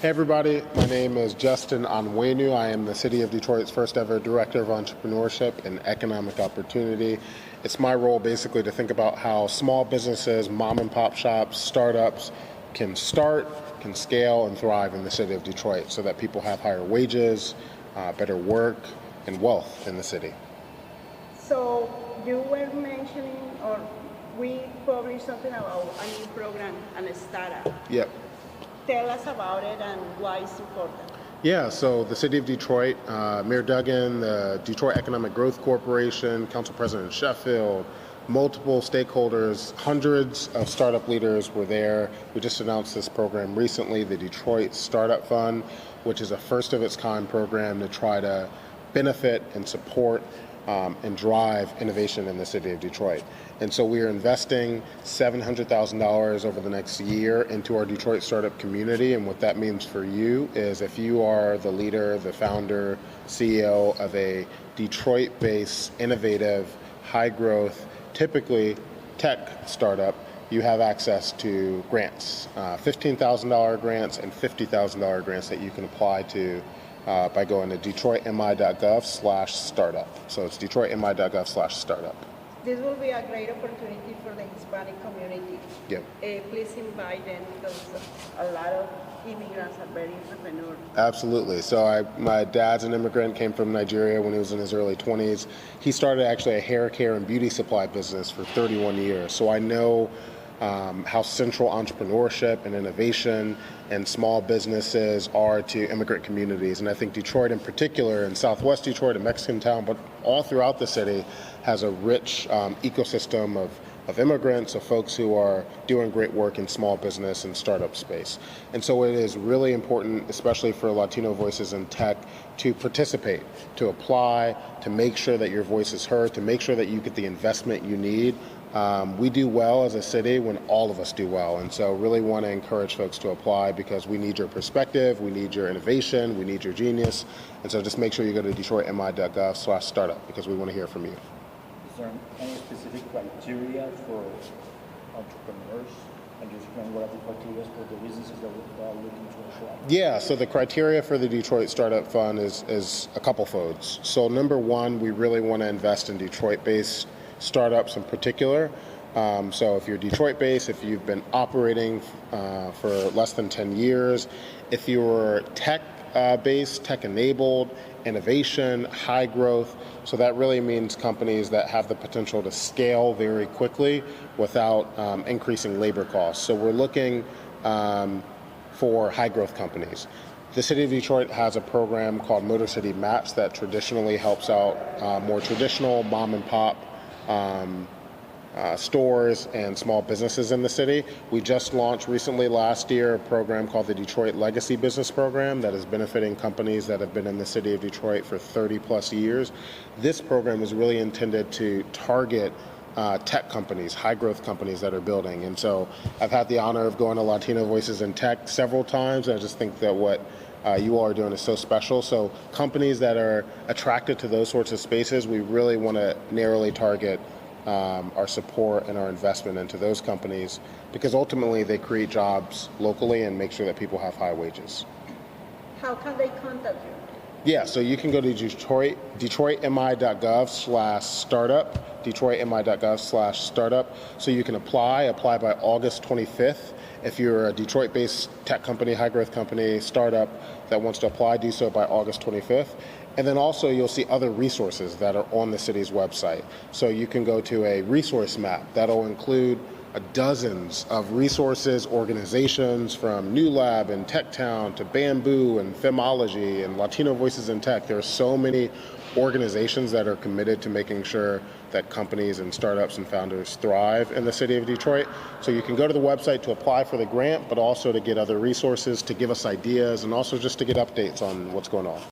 Hey everybody, my name is Justin Onwenu. I am the City of Detroit's first ever Director of Entrepreneurship and Economic Opportunity. It's my role basically to think about how small businesses, mom and pop shops, startups can start, can scale and thrive in the City of Detroit so that people have higher wages, better work, and wealth in the city. So you were mentioning, or we published something about a new program and a startup. Yep. Tell us about it and why it's important. Yeah, so the City of Detroit, Mayor Duggan, the Detroit Economic Growth Corporation, Council President Sheffield, multiple stakeholders, hundreds of startup leaders were there. We just announced this program recently, the Detroit Startup Fund, which is a first of its kind program to try to benefit and support and drive innovation in the City of Detroit. And so we are investing $700,000 over the next year into our Detroit startup community. And what that means for you is if you are the leader, the founder, CEO of a Detroit-based, innovative, high-growth, typically tech startup, you have access to grants, $15,000 grants and $50,000 grants that you can apply to by going to detroitmi.gov/startup. So it's detroitmi.gov/startup. This will be a great opportunity for the Hispanic community. Yep. Please invite them because a lot of immigrants are very entrepreneurial. Absolutely. So my dad's an immigrant, came from Nigeria when he was in his early 20s. He started actually a hair care and beauty supply business for 31 years. So I know how central entrepreneurship and innovation and small businesses are to immigrant communities. And I think Detroit in particular, and Southwest Detroit, a Mexican town, but all throughout the city, has a rich ecosystem of immigrants, of folks who are doing great work in small business and startup space. And so it is really important, especially for Latino voices in tech, to participate, to apply, to make sure that your voice is heard, to make sure that you get the investment you need. We do well as a city when all of us do well, and so really want to encourage folks to apply because we need your perspective, we need your innovation, we need your genius, and so just make sure you go to detroitmi.gov/startup because we want to hear from you. Is there any specific criteria for entrepreneurs? And just explain what are the criteria for the businesses that are looking to apply? Yeah, so the criteria for the Detroit Startup Fund is a couple folds. So number one, we really want to invest in Detroit-based startups in particular. So if you're Detroit-based, if you've been operating for less than 10 years, if you're tech-based, tech-enabled, innovation, high growth, so that really means companies that have the potential to scale very quickly without increasing labor costs. So we're looking for high growth companies. The City of Detroit has a program called Motor City Match that traditionally helps out more traditional mom and pop stores and small businesses in the city. We just launched recently last year a program called the Detroit Legacy Business Program that is benefiting companies that have been in the City of Detroit for 30 plus years. This program is really intended to target tech companies, high growth companies that are building. And so I've had the honor of going to Latino Voices in Tech several times. I just think that what you all are doing is so special. So companies that are attracted to those sorts of spaces, we really want to narrowly target our support and our investment into those companies because ultimately they create jobs locally and make sure that people have high wages. How can they contact you? Yeah, so you can go to detroitmi.gov/startup, detroitmi.gov/startup, so you can apply by August 25th. If you're a Detroit-based tech company, high-growth company, startup that wants to apply, do so by August 25th. And then also you'll see other resources that are on the city's website. So you can go to a resource map that'll include dozens of resources, organizations from New Lab and Tech Town to Bamboo and Femology and Latino Voices in Tech. There are so many organizations that are committed to making sure that companies and startups and founders thrive in the City of Detroit. So you can go to the website to apply for the grant, but also to get other resources, to give us ideas, and also just to get updates on what's going on.